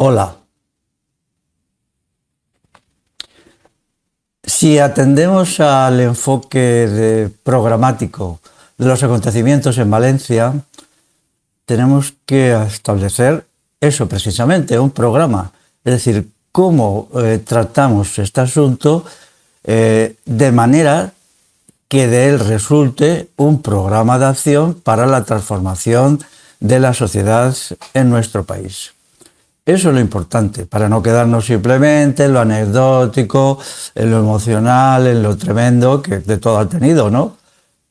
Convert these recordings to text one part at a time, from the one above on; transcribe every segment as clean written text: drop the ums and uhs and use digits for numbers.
Hola. Si atendemos al enfoque programático de los acontecimientos en Valencia, tenemos que establecer eso precisamente, un programa. Es decir, cómo tratamos este asunto de manera que de él resulte un programa de acción para la transformación de la sociedad en nuestro país. Eso es lo importante, para no quedarnos simplemente en lo anecdótico, en lo emocional, en lo tremendo que de todo ha tenido, ¿no?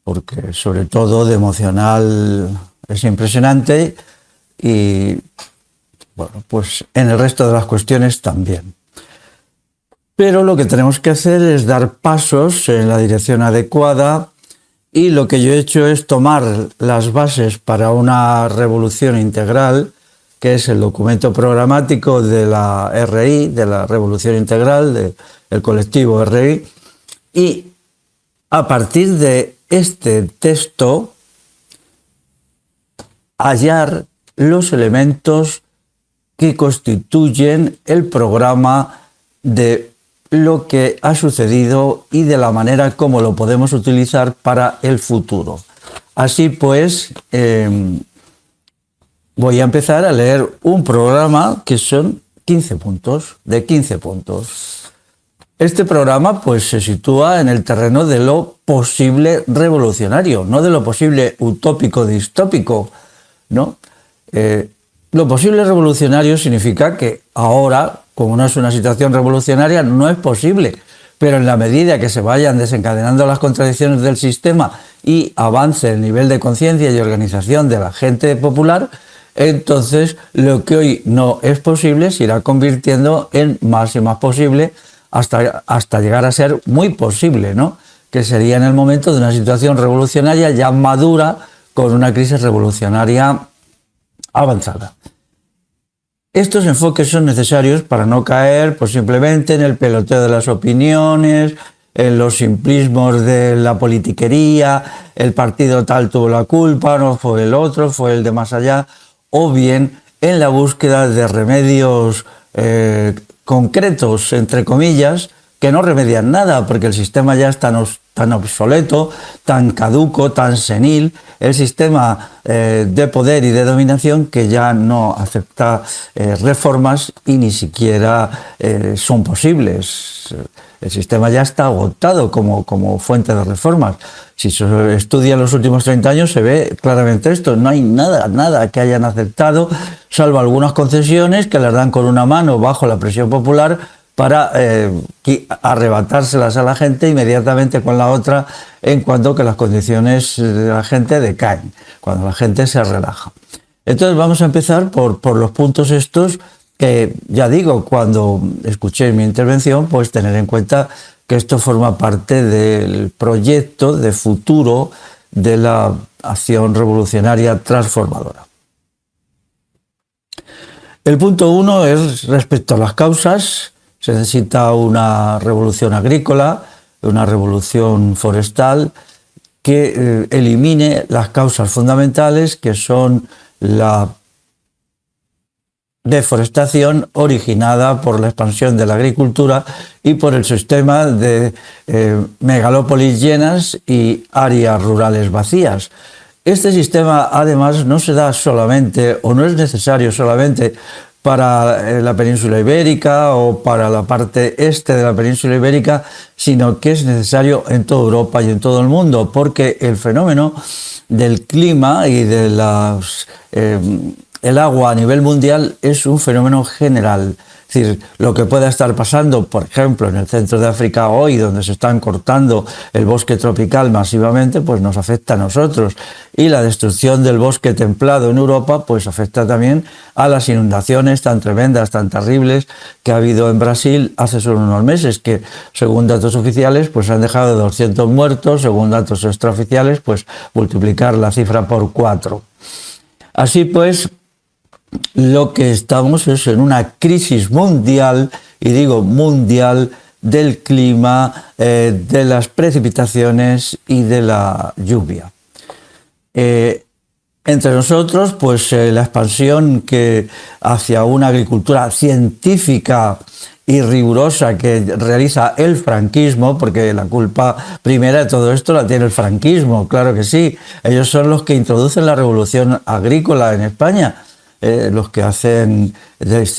Porque sobre todo de emocional es impresionante y, bueno, pues en el resto de las cuestiones también. Pero lo que tenemos que hacer es dar pasos en la dirección adecuada y lo que yo he hecho es tomar las bases para una revolución integral, que es el documento programático de la RI, de la Revolución Integral, del colectivo RI, y a partir de este texto hallar los elementos que constituyen el programa de lo que ha sucedido y de la manera como lo podemos utilizar para el futuro. Así pues, voy a empezar a leer un programa que son 15 puntos, de 15 puntos. Este programa pues se sitúa en el terreno de lo posible revolucionario, no de lo posible utópico distópico, ¿no? Lo posible revolucionario significa que ahora, como no es una situación revolucionaria, no es posible, pero en la medida que se vayan desencadenando las contradicciones del sistema y avance el nivel de conciencia y organización de la gente popular, entonces lo que hoy no es posible se irá convirtiendo en más y más posible hasta llegar a ser muy posible, ¿no? Que sería en el momento de una situación revolucionaria ya madura con una crisis revolucionaria avanzada. Estos enfoques son necesarios para no caer pues, simplemente en el peloteo de las opiniones, en los simplismos de la politiquería, el partido tal tuvo la culpa, no fue el otro, fue el de más allá, o bien en la búsqueda de remedios concretos, entre comillas, que no remedian nada, porque el sistema ya es tan obsoleto, tan caduco, tan senil, el sistema de poder y de dominación que ya no acepta reformas y ni siquiera son posibles. El sistema ya está agotado como fuente de reformas. Si se estudia los últimos 30 años se ve claramente esto. No hay nada que hayan aceptado, salvo algunas concesiones que les dan con una mano bajo la presión popular para arrebatárselas a la gente inmediatamente con la otra en cuanto que las condiciones de la gente decaen, cuando la gente se relaja. Entonces vamos a empezar por los puntos estos que, ya digo, cuando escuché mi intervención, pues tener en cuenta que esto forma parte del proyecto de futuro de la acción revolucionaria transformadora. El punto 1 es respecto a las causas. Se necesita una revolución agrícola, una revolución forestal que elimine las causas fundamentales que son la deforestación originada por la expansión de la agricultura y por el sistema de megalópolis llenas y áreas rurales vacías. Este sistema además no se da solamente o no es necesario solamente para la península ibérica o para la parte este de la península ibérica, sino que es necesario en toda Europa y en todo el mundo, porque el fenómeno del clima y de el agua a nivel mundial es un fenómeno general. Es decir, lo que pueda estar pasando, por ejemplo, en el centro de África hoy, donde se están cortando el bosque tropical masivamente, pues nos afecta a nosotros. Y la destrucción del bosque templado en Europa, pues afecta también a las inundaciones tan tremendas, tan terribles que ha habido en Brasil hace solo unos meses, que según datos oficiales, pues han dejado 200 muertos, según datos extraoficiales, pues multiplicar la cifra por 4. Así pues, lo que estamos es en una crisis mundial, y digo mundial, del clima, de las precipitaciones y de la lluvia. Entre nosotros, pues la expansión que hacia una agricultura científica y rigurosa que realiza el franquismo, porque la culpa primera de todo esto la tiene el franquismo, claro que sí. Ellos son los que introducen la revolución agrícola en España, los que hacen,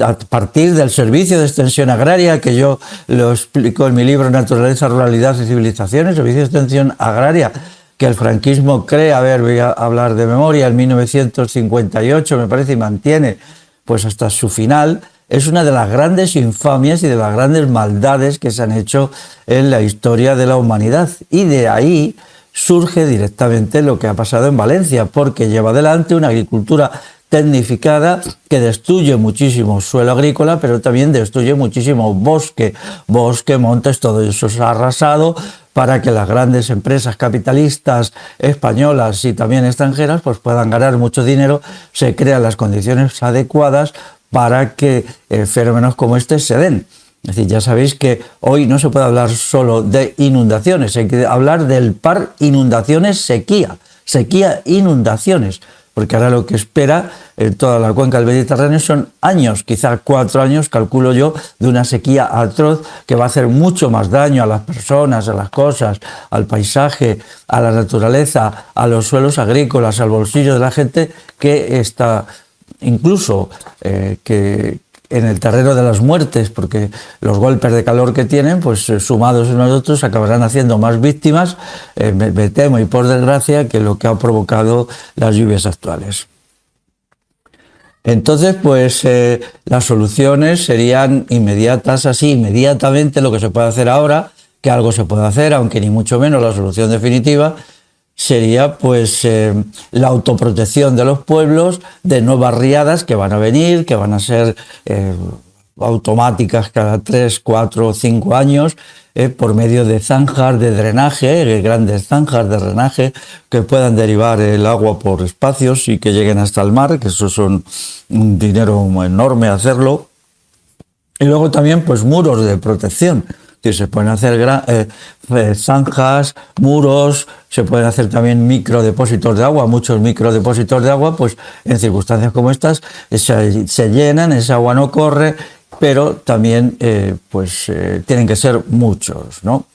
a partir del servicio de extensión agraria, que yo lo explico en mi libro Naturaleza, Ruralidad y Civilizaciones, servicio de extensión agraria, que el franquismo crea, a ver, voy a hablar de memoria, en 1958 me parece, y mantiene pues hasta su final, es una de las grandes infamias y de las grandes maldades que se han hecho en la historia de la humanidad. Y de ahí surge directamente lo que ha pasado en Valencia, porque lleva adelante una agricultura tecnificada que destruye muchísimo suelo agrícola, pero también destruye muchísimo bosque, montes, todo eso se ha arrasado para que las grandes empresas capitalistas españolas y también extranjeras pues puedan ganar mucho dinero. Se crean las condiciones adecuadas para que fenómenos como este se den. Es decir, ya sabéis que hoy no se puede hablar solo de inundaciones, hay que hablar del par inundaciones-sequía, sequía-inundaciones, porque ahora lo que espera en toda la cuenca del Mediterráneo son años, quizá 4 años, calculo yo, de una sequía atroz que va a hacer mucho más daño a las personas, a las cosas, al paisaje, a la naturaleza, a los suelos agrícolas, al bolsillo de la gente, que está incluso que en el terreno de las muertes, porque los golpes de calor que tienen, pues sumados unos a otros, acabarán haciendo más víctimas, me temo y por desgracia, que lo que ha provocado las lluvias actuales. Entonces, pues las soluciones serían inmediatas, así, inmediatamente lo que se puede hacer ahora, que algo se puede hacer, aunque ni mucho menos la solución definitiva, sería pues la autoprotección de los pueblos de nuevas riadas que van a venir, que van a ser automáticas cada 3, 4, 5 años, por medio de zanjas de drenaje, grandes zanjas de drenaje que puedan derivar el agua por espacios y que lleguen hasta el mar, que eso son un dinero enorme hacerlo. Y luego también pues muros de protección. Se pueden hacer zanjas, muros, se pueden hacer también microdepósitos de agua, muchos microdepósitos de agua, pues en circunstancias como estas se llenan, esa agua no corre, pero también tienen que ser muchos, ¿no?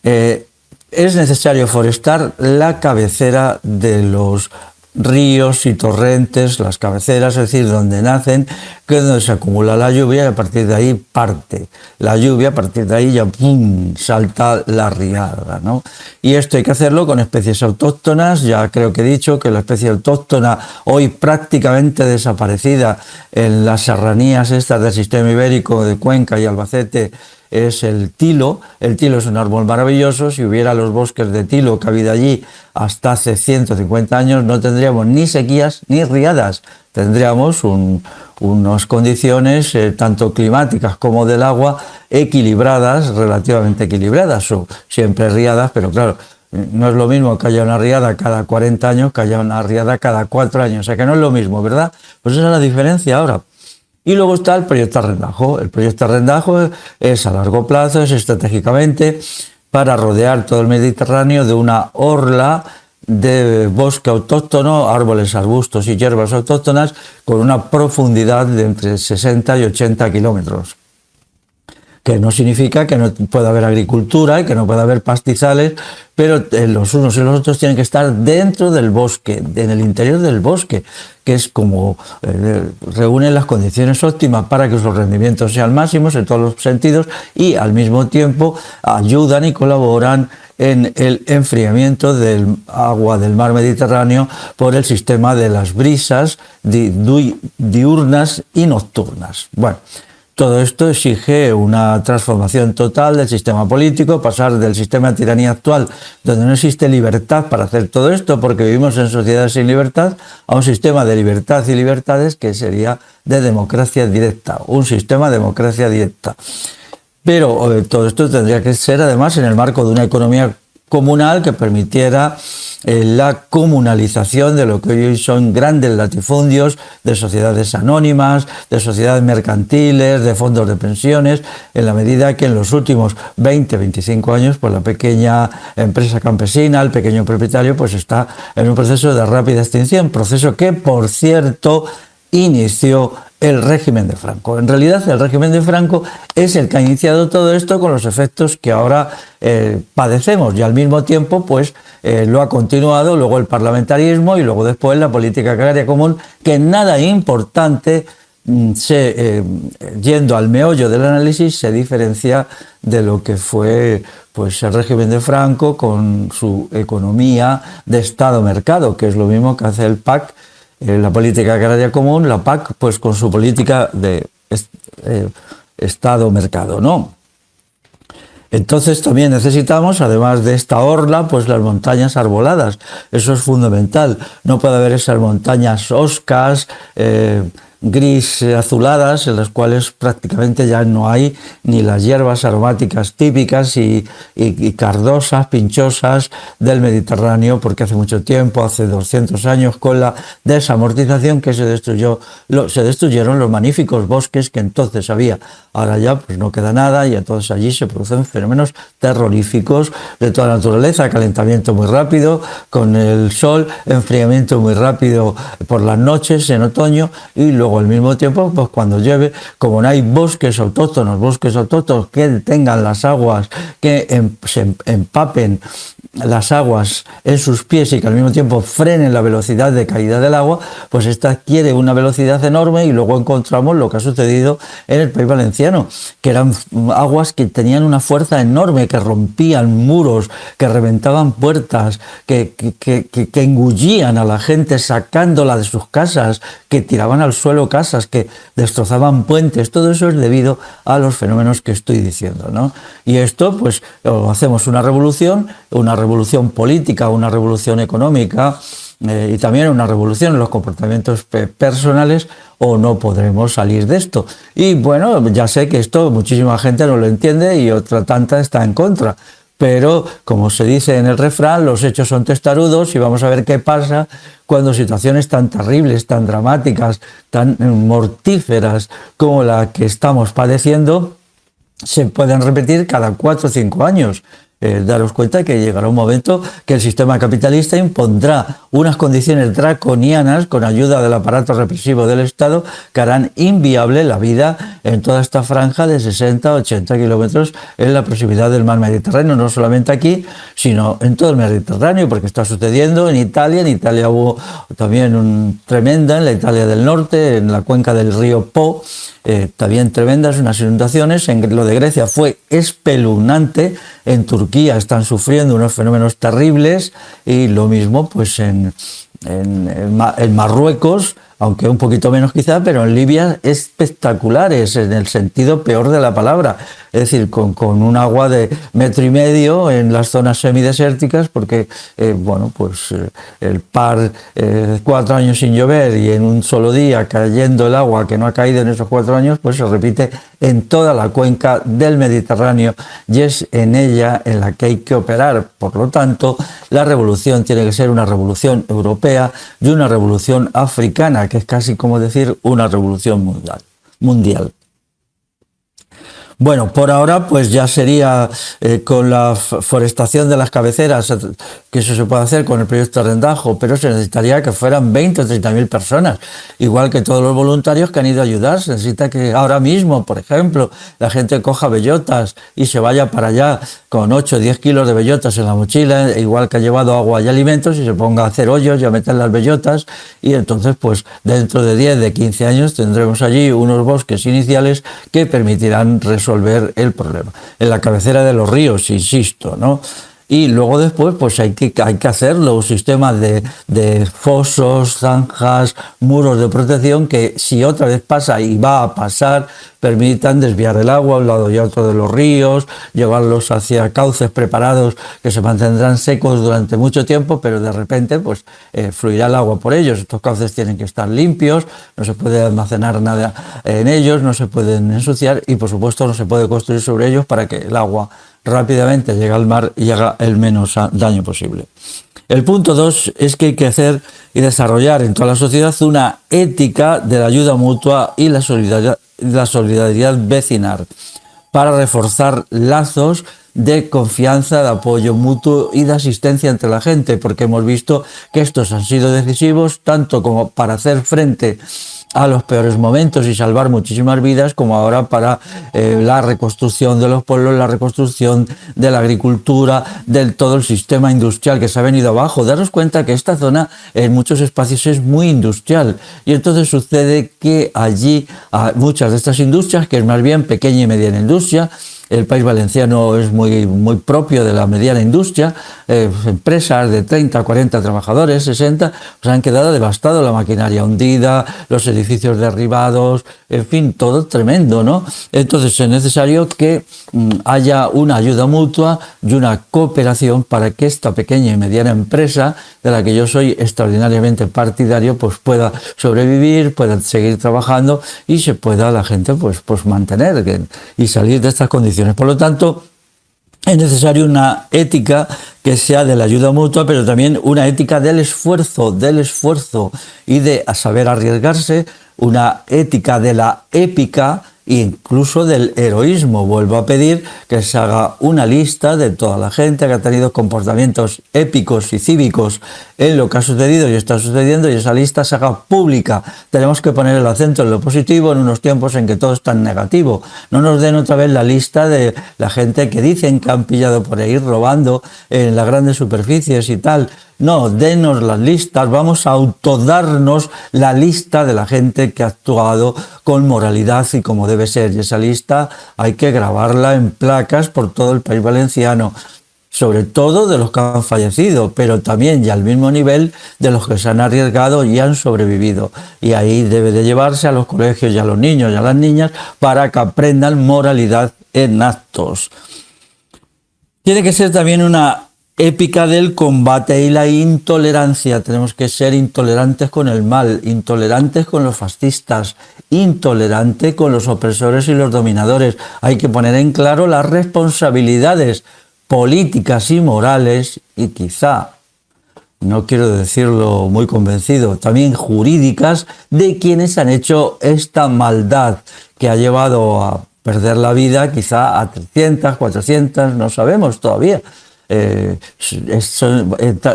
Es necesario forestar la cabecera de los ríos y torrentes, las cabeceras, es decir, donde nacen, que es donde se acumula la lluvia y a partir de ahí parte la lluvia, a partir de ahí ya ¡pum!, salta la riada, ¿no? Y esto hay que hacerlo con especies autóctonas. Ya creo que he dicho que la especie autóctona, hoy prácticamente desaparecida en las serranías estas del sistema ibérico de Cuenca y Albacete, es el tilo. El tilo es un árbol maravilloso. Si hubiera los bosques de tilo que ha habido allí hasta hace 150 años, no tendríamos ni sequías ni riadas. Tendríamos unas condiciones tanto climáticas como del agua equilibradas, relativamente equilibradas, o siempre riadas, pero claro, no es lo mismo que haya una riada cada 40 años que haya una riada cada 4 años. O sea que no es lo mismo, ¿verdad? Pues esa es la diferencia ahora. Y luego está el proyecto Arrendajo. El proyecto Arrendajo es a largo plazo, es estratégicamente para rodear todo el Mediterráneo de una orla de bosque autóctono, árboles, arbustos y hierbas autóctonas, con una profundidad de entre 60 y 80 kilómetros. Que no significa que no pueda haber agricultura y que no pueda haber pastizales, pero los unos y los otros tienen que estar dentro del bosque, en el interior del bosque, que es como reúnen las condiciones óptimas para que sus rendimientos sean máximos en todos los sentidos y al mismo tiempo ayudan y colaboran en el enfriamiento del agua del mar Mediterráneo por el sistema de las brisas diurnas y nocturnas. Bueno, todo esto exige una transformación total del sistema político, pasar del sistema de tiranía actual, donde no existe libertad para hacer todo esto, porque vivimos en sociedades sin libertad, a un sistema de libertad y libertades que sería de democracia directa, un sistema de democracia directa. Pero todo esto tendría que ser además en el marco de una economía comunal que permitiera la comunalización de lo que hoy son grandes latifundios de sociedades anónimas, de sociedades mercantiles, de fondos de pensiones, en la medida que en los últimos 20-25 años pues la pequeña empresa campesina, el pequeño propietario, pues está en un proceso de rápida extinción, proceso que, por cierto, inició el régimen de Franco. En realidad, el régimen de Franco es el que ha iniciado todo esto con los efectos que ahora padecemos, y al mismo tiempo pues lo ha continuado luego el parlamentarismo y luego después la política agraria común, que nada importante, yendo al meollo del análisis, se diferencia de lo que fue pues el régimen de Franco con su economía de Estado-mercado, que es lo mismo que hace el PAC, la política agraria común, la PAC, pues con su política de Estado-mercado, ¿no? Entonces también necesitamos, además de esta orla, pues las montañas arboladas. Eso es fundamental. No puede haber esas montañas hoscas, gris azuladas, en las cuales prácticamente ya no hay ni las hierbas aromáticas típicas y cardosas, pinchosas del Mediterráneo, porque hace mucho tiempo, hace 200 años, con la desamortización que se destruyeron los magníficos bosques que entonces había. Ahora ya pues no queda nada, y entonces allí se producen fenómenos terroríficos de toda naturaleza: calentamiento muy rápido con el sol, enfriamiento muy rápido por las noches en otoño, y luego al mismo tiempo pues cuando llueve, como no hay bosques autóctonos que tengan las aguas, que se empapen las aguas en sus pies y que al mismo tiempo frenen la velocidad de caída del agua, pues esta adquiere una velocidad enorme, y luego encontramos lo que ha sucedido en el País Valenciano, que eran aguas que tenían una fuerza enorme, que rompían muros, que reventaban puertas, que engullían a la gente sacándola de sus casas, que tiraban al suelo casas, que destrozaban puentes. Todo eso es debido a los fenómenos que estoy diciendo, ¿no? Y esto pues hacemos una revolución política, una revolución económica, y también una revolución en los comportamientos personales, o no podremos salir de esto. Y bueno, ya sé que esto muchísima gente no lo entiende y otra tanta está en contra, pero como se dice en el refrán, los hechos son testarudos, y vamos a ver qué pasa cuando situaciones tan terribles, tan dramáticas, tan mortíferas como la que estamos padeciendo se pueden repetir cada 4 o 5 años. Daros cuenta que llegará un momento que el sistema capitalista impondrá unas condiciones draconianas con ayuda del aparato represivo del Estado, que harán inviable la vida en toda esta franja de 60-80 kilómetros en la proximidad del mar Mediterráneo, no solamente aquí, sino en todo el Mediterráneo, porque está sucediendo en Italia. En Italia hubo también tremenda, en la Italia del norte, en la cuenca del río Po, también tremendas unas inundaciones. En lo de Grecia fue espeluznante. En Turquía están sufriendo unos fenómenos terribles, y lo mismo pues en Marruecos, aunque un poquito menos quizá, pero en Libia espectaculares, en el sentido peor de la palabra, es decir, con un agua de 1,5 metros en las zonas semidesérticas, porque el par 4 años sin llover y en un solo día cayendo el agua que no ha caído en esos 4 años, pues se repite en toda la cuenca del Mediterráneo, y es en ella en la que hay que operar. Por lo tanto, la revolución tiene que ser una revolución europea y una revolución africana, que es casi como decir una revolución mundial. Bueno, por ahora pues ya sería con la forestación de las cabeceras, que eso se puede hacer con el proyecto Rendajo, pero se necesitaría que fueran 20 o 30.000 personas, igual que todos los voluntarios que han ido a ayudar. Se necesita que ahora mismo, por ejemplo, la gente coja bellotas y se vaya para allá con 8 o 10 kilos de bellotas en la mochila, igual que ha llevado agua y alimentos, y se ponga a hacer hoyos y a meter las bellotas, y entonces pues dentro de 10, de 15 años tendremos allí unos bosques iniciales que permitirán resolver el problema. En la cabecera de los ríos, insisto, ¿no? Y luego después pues hay que hacerlo, un sistema de fosos, zanjas, muros de protección, que si otra vez pasa, y va a pasar, permitan desviar el agua a un lado y a otro de los ríos, llevarlos hacia cauces preparados que se mantendrán secos durante mucho tiempo, pero de repente pues fluirá el agua por ellos. Estos cauces tienen que estar limpios, no se puede almacenar nada en ellos, no se pueden ensuciar, y por supuesto no se puede construir sobre ellos para que el agua rápidamente llega al mar y haga el menos daño posible. El punto 2 es que hay que hacer y desarrollar en toda la sociedad una ética de la ayuda mutua y la solidaridad vecinal para reforzar lazos de confianza, de apoyo mutuo y de asistencia entre la gente, porque hemos visto que estos han sido decisivos tanto como para hacer frente a los peores momentos y salvar muchísimas vidas, como ahora para la reconstrucción de los pueblos, la reconstrucción de la agricultura, de todo el sistema industrial que se ha venido abajo. Daros cuenta que esta zona en muchos espacios es muy industrial y entonces sucede que allí muchas de estas industrias, que es más bien pequeña y mediana industria, el País Valenciano es muy propio de la mediana industria, empresas de 30, 40 trabajadores, 60, pues han quedado devastados, la maquinaria hundida, los edificios derribados, en fin, todo tremendo, ¿no? Entonces es necesario que haya una ayuda mutua y una cooperación para que esta pequeña y mediana empresa, de la que yo soy extraordinariamente partidario, pues pueda sobrevivir, pueda seguir trabajando y se pueda la gente pues mantener y salir de estas condiciones. Por lo tanto, es necesario una ética que sea de la ayuda mutua, pero también una ética del esfuerzo y de saber arriesgarse, una ética de la épica e incluso del heroísmo. Vuelvo a pedir que se haga una lista de toda la gente que ha tenido comportamientos épicos y cívicos en lo que ha sucedido y está sucediendo, y esa lista se haga pública. Tenemos que poner el acento en lo positivo en unos tiempos en que todo es tan negativo. No nos den otra vez la lista de la gente que dicen que han pillado por ahí robando en las grandes superficies y tal. No, denos las listas, vamos a autodarnos la lista de la gente que ha actuado con moralidad y como debe ser. Y esa lista hay que grabarla en placas por todo el País Valenciano, sobre todo de los que han fallecido, pero también y al mismo nivel de los que se han arriesgado y han sobrevivido. Y ahí debe de llevarse a los colegios y a los niños y a las niñas para que aprendan moralidad en actos. Tiene que ser también una épica del combate y la intolerancia. Tenemos que ser intolerantes con el mal, intolerantes con los fascistas, intolerantes con los opresores y los dominadores. Hay que poner en claro las responsabilidades políticas y morales y quizá, no quiero decirlo muy convencido, también jurídicas de quienes han hecho esta maldad que ha llevado a perder la vida quizá a 300, 400, no sabemos todavía.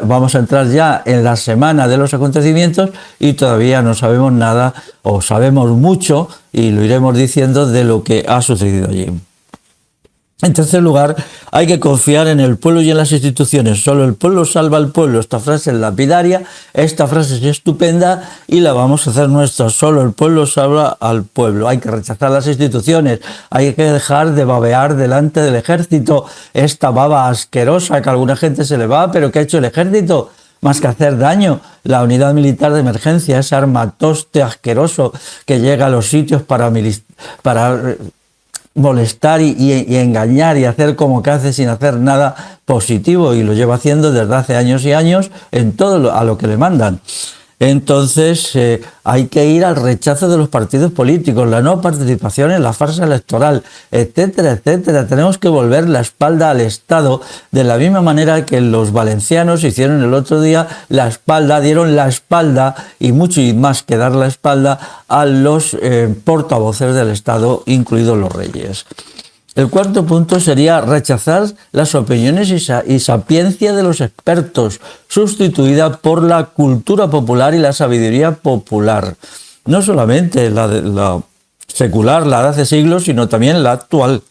Vamos a entrar ya en la semana de los acontecimientos y todavía no sabemos nada, o sabemos mucho y lo iremos diciendo de lo que ha sucedido allí. En tercer lugar, hay que confiar en el pueblo y en las instituciones. Solo el pueblo salva al pueblo. Esta frase es lapidaria, esta frase es estupenda y la vamos a hacer nuestra. Solo el pueblo salva al pueblo. Hay que rechazar las instituciones, hay que dejar de babear delante del ejército. Esta baba asquerosa que a alguna gente se le va, pero ¿qué ha hecho el ejército? Más que hacer daño. La unidad militar de emergencia, ese armatoste asqueroso que llega a los sitios para molestar y engañar y hacer como que hace sin hacer nada positivo, y lo lleva haciendo desde hace años y años en todo a lo que le mandan. Entonces hay que ir al rechazo de los partidos políticos, la no participación en la farsa electoral, etcétera, etcétera. Tenemos que volver la espalda al Estado de la misma manera que los valencianos hicieron el otro día dieron la espalda y mucho y más que dar la espalda a los portavoces del Estado, incluidos los reyes. El cuarto punto sería rechazar las opiniones y sapiencia de los expertos, sustituida por la cultura popular y la sabiduría popular. No solamente la secular, la de hace siglos, sino también la actual.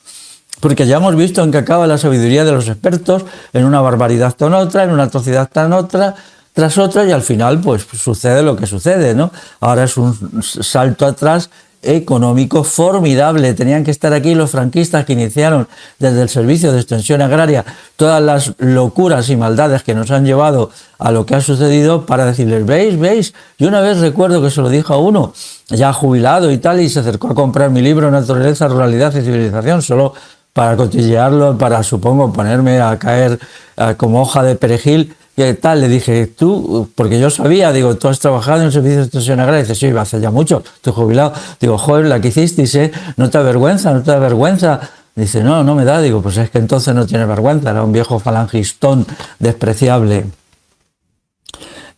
Porque ya hemos visto en qué acaba la sabiduría de los expertos, en una barbaridad tras otra, en una atrocidad tras otra, y al final pues sucede lo que sucede, ¿no? Ahora es un salto atrás económico formidable. Tenían que estar aquí los franquistas que iniciaron desde el Servicio de Extensión Agraria todas las locuras y maldades que nos han llevado a lo que ha sucedido, para decirles, ¿veis? Yo una vez recuerdo que se lo dijo a uno ya jubilado y tal, y se acercó a comprar mi libro Naturaleza, Ruralidad y Civilización, solo para cotillearlo, para, supongo, ponerme a caer como hoja de perejil. ¿Qué tal? Le dije, tú, porque yo sabía, digo, tú has trabajado en el Servicio de Extensión Agraria. Y dice, sí, hace ya mucho, estoy jubilado. Digo, joder, la que hicisteis, ¿eh? No te avergüenza. Dice, no, no me da. Digo, pues es que entonces no tiene vergüenza, era un viejo falangistón despreciable.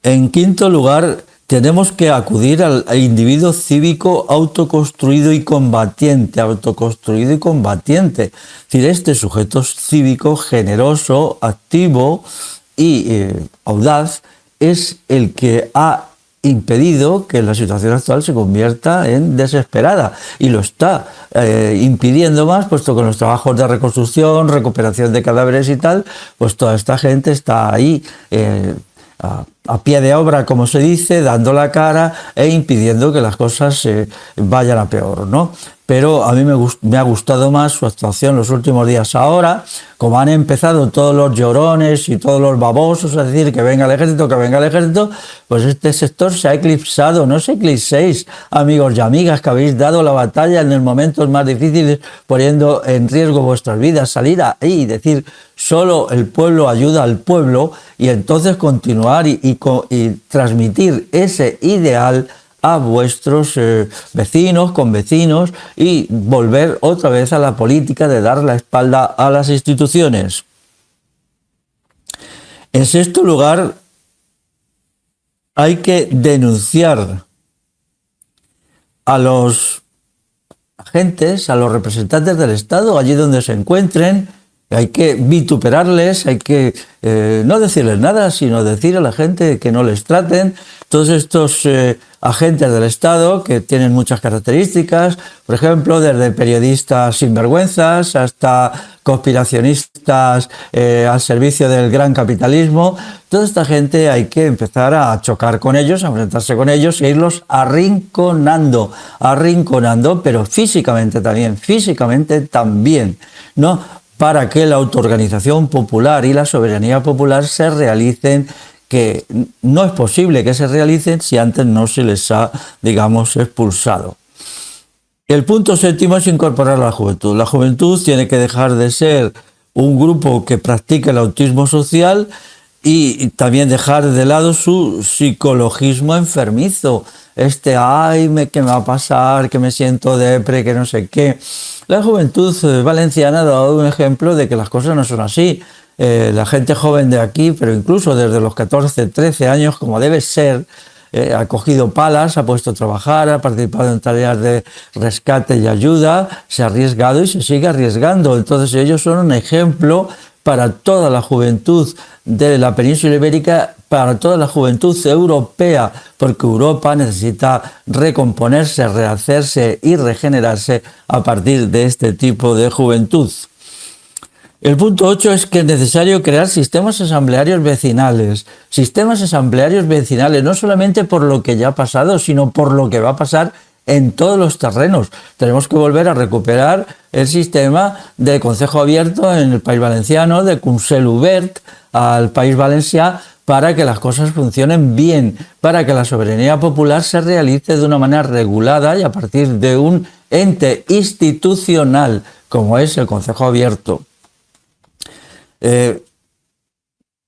En quinto lugar, tenemos que acudir al individuo cívico autoconstruido y combatiente, Es decir, este sujeto cívico generoso, activo y audaz es el que ha impedido que la situación actual se convierta en desesperada, y lo está impidiendo más, puesto que los trabajos de reconstrucción, recuperación de cadáveres y tal, pues toda esta gente está ahí a pie de obra, como se dice, dando la cara e impidiendo que las cosas vayan a peor, ¿no? Pero a mí me ha gustado más su actuación los últimos días. Ahora, como han empezado todos los llorones y todos los babosos a decir que venga el ejército, pues este sector se ha eclipsado. No os eclipséis, amigos y amigas, que habéis dado la batalla en los momentos más difíciles, poniendo en riesgo vuestras vidas. Salir ahí y decir, solo el pueblo ayuda al pueblo, y entonces continuar y transmitir ese ideal a vuestros vecinos, convecinos, y volver otra vez a la política de dar la espalda a las instituciones. En sexto lugar, hay que denunciar a los agentes, a los representantes del Estado, allí donde se encuentren. Hay que vituperarles, hay que no decirles nada, sino decir a la gente que no les traten. Todos estos agentes del Estado, que tienen muchas características, por ejemplo, desde periodistas sinvergüenzas hasta conspiracionistas al servicio del gran capitalismo, toda esta gente hay que empezar a chocar con ellos, a enfrentarse con ellos e irlos arrinconando, pero físicamente también, ¿no? Para que la autoorganización popular y la soberanía popular se realicen, que no es posible que se realicen si antes no se les ha, digamos, expulsado. El punto séptimo es incorporar a la juventud. La juventud tiene que dejar de ser un grupo que practica el autismo social y también dejar de lado su psicologismo enfermizo. Ay, ¿qué me va a pasar? Que me siento depre, que no sé qué. La juventud valenciana ha dado un ejemplo de que las cosas no son así. La gente joven de aquí, pero incluso desde los 14, 13 años, como debe ser, ha cogido palas, ha puesto a trabajar, ha participado en tareas de rescate y ayuda, se ha arriesgado y se sigue arriesgando. Entonces ellos son un ejemplo para toda la juventud de la península ibérica, para toda la juventud europea, porque Europa necesita recomponerse, rehacerse y regenerarse a partir de este tipo de juventud. El punto 8 es que es necesario crear sistemas asamblearios vecinales, no solamente por lo que ya ha pasado, sino por lo que va a pasar en todos los terrenos. Tenemos que volver a recuperar el sistema de concejo abierto en el País Valenciano, de Consell Obert al País Valencià, para que las cosas funcionen bien, para que la soberanía popular se realice de una manera regulada y a partir de un ente institucional como es el concejo abierto.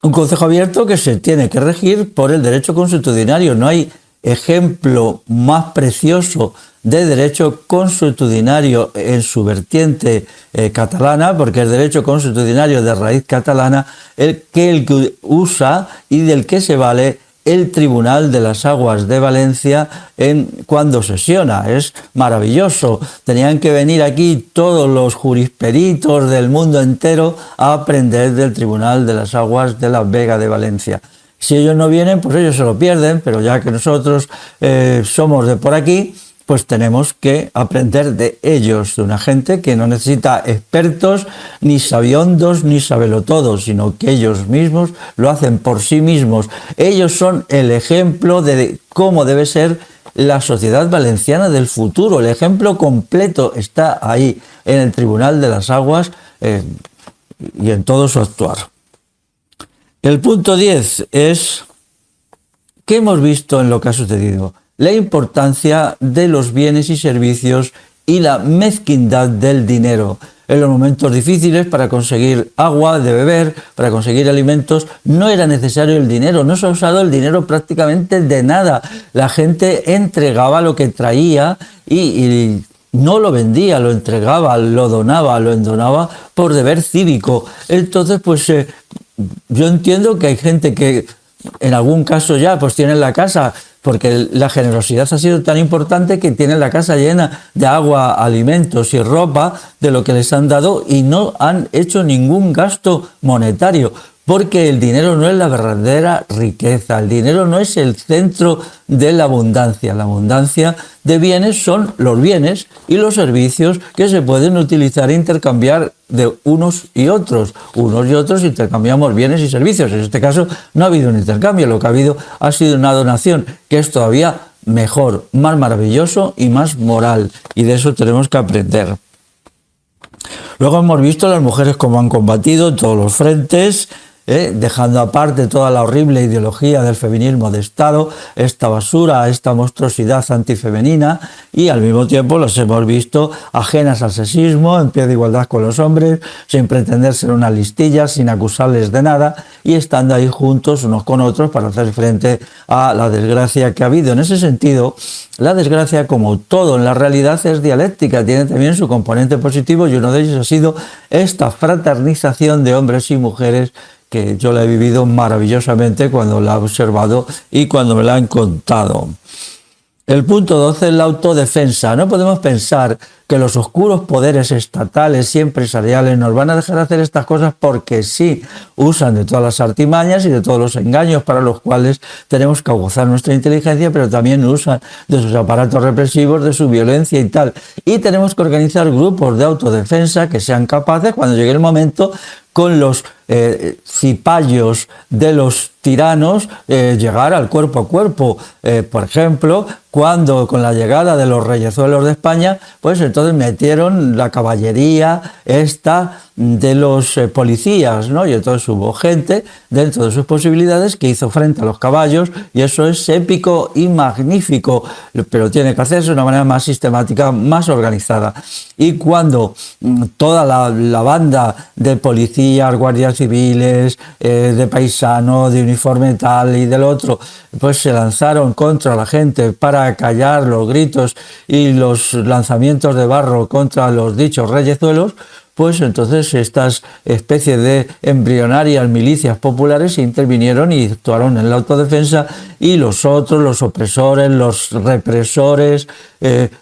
Un concejo abierto que se tiene que regir por el derecho consuetudinario. No hay ejemplo más precioso de derecho consuetudinario en su vertiente catalana, porque es derecho consuetudinario de raíz catalana el que usa y del que se vale el Tribunal de las Aguas de Valencia cuando sesiona. Es maravilloso. Tenían que venir aquí todos los jurisperitos del mundo entero a aprender del Tribunal de las Aguas de la Vega de Valencia. Si ellos no vienen, pues ellos se lo pierden, pero ya que nosotros somos de por aquí, pues tenemos que aprender de ellos, de una gente que no necesita expertos, ni sabiondos, ni sabelotodos, sino que ellos mismos lo hacen por sí mismos. Ellos son el ejemplo de cómo debe ser la sociedad valenciana del futuro. El ejemplo completo está ahí, en el Tribunal de las Aguas y en todo su actuar. El punto 10 es, ¿qué hemos visto en lo que ha sucedido? La importancia de los bienes y servicios y la mezquindad del dinero. En los momentos difíciles, para conseguir agua de beber, para conseguir alimentos, no era necesario el dinero, no se ha usado el dinero prácticamente de nada. La gente entregaba lo que traía y no lo vendía, lo entregaba, lo endonaba por deber cívico. Entonces, pues yo entiendo que hay gente que en algún caso ya pues tiene la casa, porque la generosidad ha sido tan importante que tienen la casa llena de agua, alimentos y ropa de lo que les han dado y no han hecho ningún gasto monetario. Porque el dinero no es la verdadera riqueza, el dinero no es el centro de la abundancia. La abundancia de bienes son los bienes y los servicios que se pueden utilizar e intercambiar de unos y otros. Unos y otros intercambiamos bienes y servicios. En este caso no ha habido un intercambio, lo que ha habido ha sido una donación, que es todavía mejor, más maravilloso y más moral. Y de eso tenemos que aprender. Luego hemos visto a las mujeres cómo han combatido en todos los frentes, dejando aparte toda la horrible ideología del feminismo de Estado, esta basura, esta monstruosidad antifemenina, y al mismo tiempo los hemos visto ajenas al sexismo, en pie de igualdad con los hombres, sin pretender ser una listilla, sin acusarles de nada, y estando ahí juntos unos con otros para hacer frente a la desgracia que ha habido. En ese sentido, la desgracia, como todo en la realidad, es dialéctica, tiene también su componente positivo, y uno de ellos ha sido esta fraternización de hombres y mujeres, que yo la he vivido maravillosamente cuando la he observado y cuando me la han contado. El punto 12 es la autodefensa. No podemos pensar que los oscuros poderes estatales y empresariales nos van a dejar hacer estas cosas porque sí, usan de todas las artimañas y de todos los engaños para los cuales tenemos que aguzar nuestra inteligencia, pero también usan de sus aparatos represivos, de su violencia y tal. Y tenemos que organizar grupos de autodefensa que sean capaces, cuando llegue el momento, con los cipayos de los tiranos, llegar al cuerpo a cuerpo. Por ejemplo, cuando con la llegada de los reyezuelos de España, pues entonces metieron la caballería esta de los policías, ¿no? Y entonces hubo gente dentro de sus posibilidades que hizo frente a los caballos, y eso es épico y magnífico, pero tiene que hacerse de una manera más sistemática, más organizada. Y cuando toda la banda de policías, guardias civiles, de paisanos, de uniforme tal y del otro, pues se lanzaron contra la gente para callar los gritos y los lanzamientos de barro contra los dichos reyezuelos, pues entonces estas especies de embrionarias milicias populares intervinieron y actuaron en la autodefensa, y los otros, los opresores, los represores,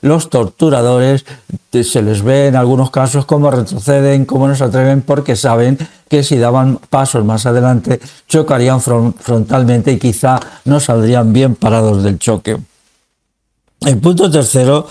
los torturadores, se les ve en algunos casos cómo retroceden, cómo no se atreven, porque saben que si daban pasos más adelante chocarían frontalmente y quizá no saldrían bien parados del choque. El punto tercero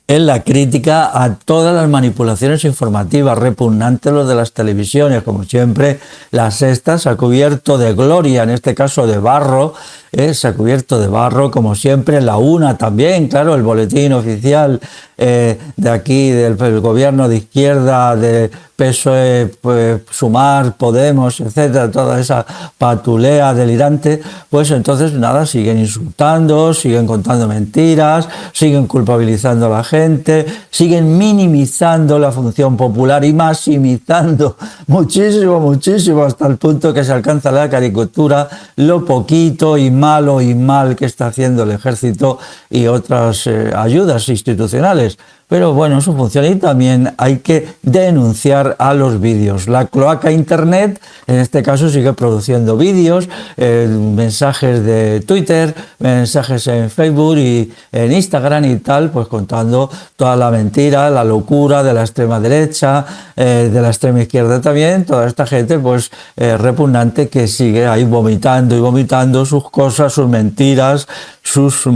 es la crítica a todas las manipulaciones informativas repugnantes, los de las televisiones. Como siempre, La Sexta se ha cubierto de gloria, en este caso de barro, se ha cubierto de barro, como siempre. La Una también, claro, el boletín oficial de aquí, del gobierno de izquierda, de PSOE, pues, Sumar, Podemos, etcétera, toda esa patulea delirante, pues entonces nada, siguen insultando, siguen contando mentiras, siguen culpabilizando a la gente, siguen minimizando la función popular y maximizando muchísimo, hasta el punto que se alcanza la caricatura, lo poquito y malo y mal que está haciendo el ejército y otras ayudas institucionales. Pero bueno, eso funciona, y también hay que denunciar a los vídeos. La cloaca Internet, en este caso, sigue produciendo vídeos, mensajes de Twitter, mensajes en Facebook y en Instagram y tal, pues contando toda la mentira, la locura de la extrema derecha, de la extrema izquierda también, toda esta gente pues repugnante que sigue ahí vomitando sus cosas, sus mentiras, sus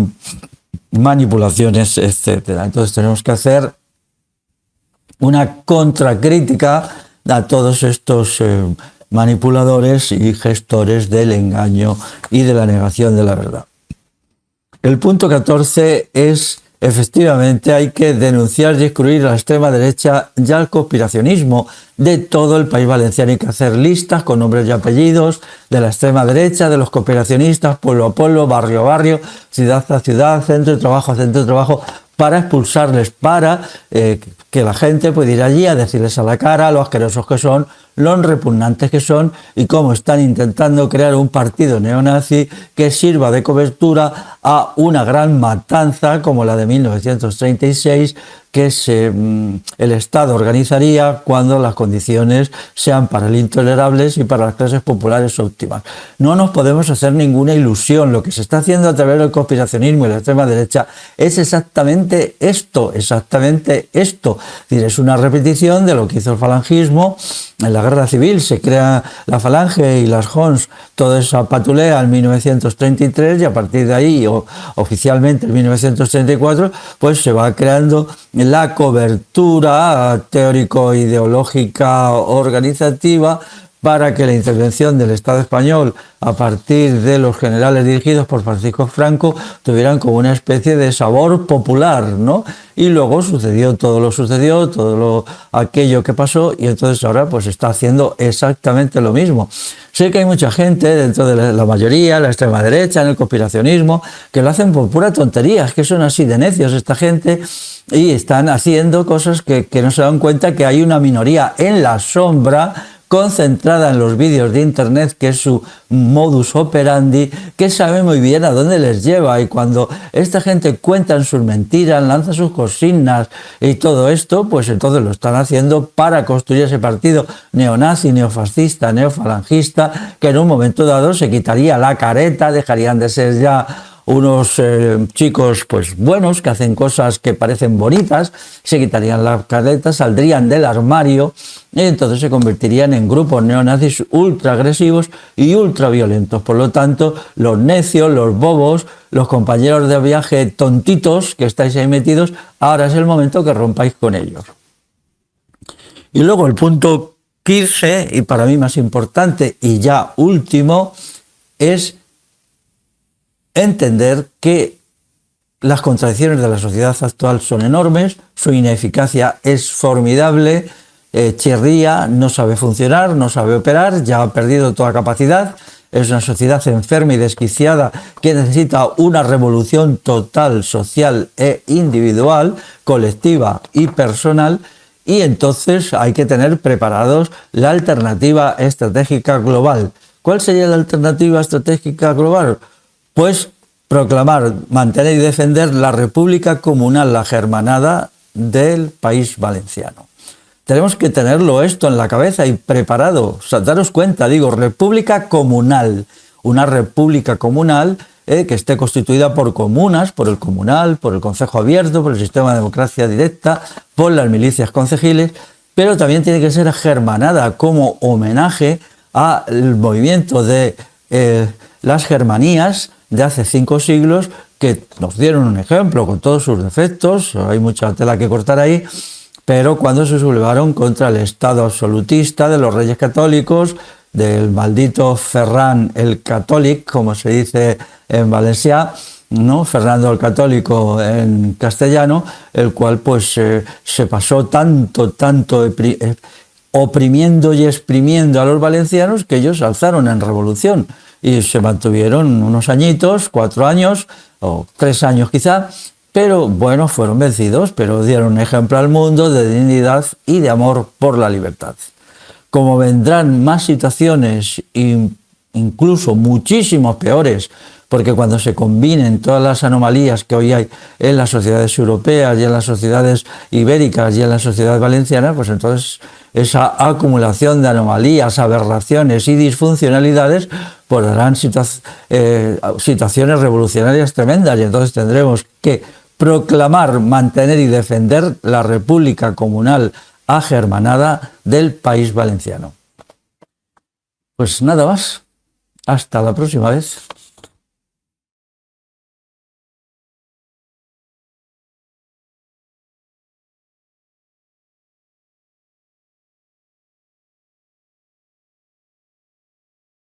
manipulaciones, etcétera. Entonces tenemos que hacer una contracrítica a todos estos manipuladores y gestores del engaño y de la negación de la verdad. El punto 14 es, efectivamente, hay que denunciar y excluir a la extrema derecha y al conspiracionismo de todo el país valenciano. Hay que hacer listas con nombres y apellidos de la extrema derecha, de los cooperacionistas, pueblo a pueblo, barrio a barrio, ciudad a ciudad, centro de trabajo, para expulsarles, para que la gente pueda ir allí a decirles a la cara lo asquerosos que son, lo repugnantes que son y cómo están intentando crear un partido neonazi que sirva de cobertura a una gran matanza como la de 1936 que el Estado organizaría cuando las condiciones sean para el intolerables y para las clases populares óptimas. No nos podemos hacer ninguna ilusión. Lo que se está haciendo a través del conspiracionismo y la extrema derecha es exactamente esto, exactamente esto. Es decir, es una repetición de lo que hizo el falangismo en la guerra civil. Se crea la falange y las Hons, toda esa patulea en 1933 y a partir de ahí, oficialmente en 1934, pues se va creando la cobertura teórico-ideológica organizativa para que la intervención del Estado español a partir de los generales dirigidos por Francisco Franco tuvieran como una especie de sabor popular, ¿no? Y luego sucedió todo aquello que pasó y entonces ahora pues está haciendo exactamente lo mismo. Sé que hay mucha gente dentro de la mayoría, la extrema derecha, en el conspiracionismo, que lo hacen por pura tontería, es que son así de necios esta gente y están haciendo cosas que no se dan cuenta que hay una minoría en la sombra concentrada en los vídeos de internet, que es su modus operandi, que sabe muy bien a dónde les lleva, y cuando esta gente cuenta sus mentiras, lanza sus consignas y todo esto, pues entonces lo están haciendo para construir ese partido neonazi, neofascista, neofalangista, que en un momento dado se quitaría la careta, dejarían de ser ya unos chicos pues buenos que hacen cosas que parecen bonitas, se quitarían la careta, saldrían del armario y entonces se convertirían en grupos neonazis ultra agresivos y ultra violentos. Por lo tanto, los necios, los bobos, los compañeros de viaje tontitos que estáis ahí metidos, ahora es el momento que rompáis con ellos. Y luego el punto 15, y para mí más importante y ya último, es entender que las contradicciones de la sociedad actual son enormes, su ineficacia es formidable, chirría, no sabe funcionar, no sabe operar, ya ha perdido toda capacidad, es una sociedad enferma y desquiciada que necesita una revolución total, social e individual, colectiva y personal, y entonces hay que tener preparados la alternativa estratégica global. ¿Cuál sería la alternativa estratégica global? Pues proclamar, mantener y defender la República Comunal, la germanada del País Valenciano. Tenemos que tenerlo esto en la cabeza y preparado. O sea, daros cuenta, digo, República Comunal, una República Comunal que esté constituida por comunas, por el comunal, por el concejo abierto, por el sistema de democracia directa, por las milicias concejiles, pero también tiene que ser germanada como homenaje al movimiento de las germanías de hace 5 siglos, que nos dieron un ejemplo con todos sus defectos, hay mucha tela que cortar ahí, pero cuando se sublevaron contra el Estado absolutista de los reyes católicos, del maldito Ferran el Catòlic, como se dice en valencià, ¿no? Fernando el Católico en castellano, el cual pues se pasó tanto oprimiendo y exprimiendo a los valencianos que ellos alzaron en revolución y se mantuvieron unos añitos, 4 años o 3 años quizá, pero bueno, fueron vencidos, pero dieron un ejemplo al mundo de dignidad y de amor por la libertad. Como vendrán más situaciones, incluso muchísimo peores, porque cuando se combinen todas las anomalías que hoy hay en las sociedades europeas y en las sociedades ibéricas y en la sociedad valenciana, pues entonces esa acumulación de anomalías, aberraciones y disfuncionalidades pues darán situaciones revolucionarias tremendas, y entonces tendremos que proclamar, mantener y defender la República Comunal agermanada del País Valenciano. Pues nada más, hasta la próxima vez.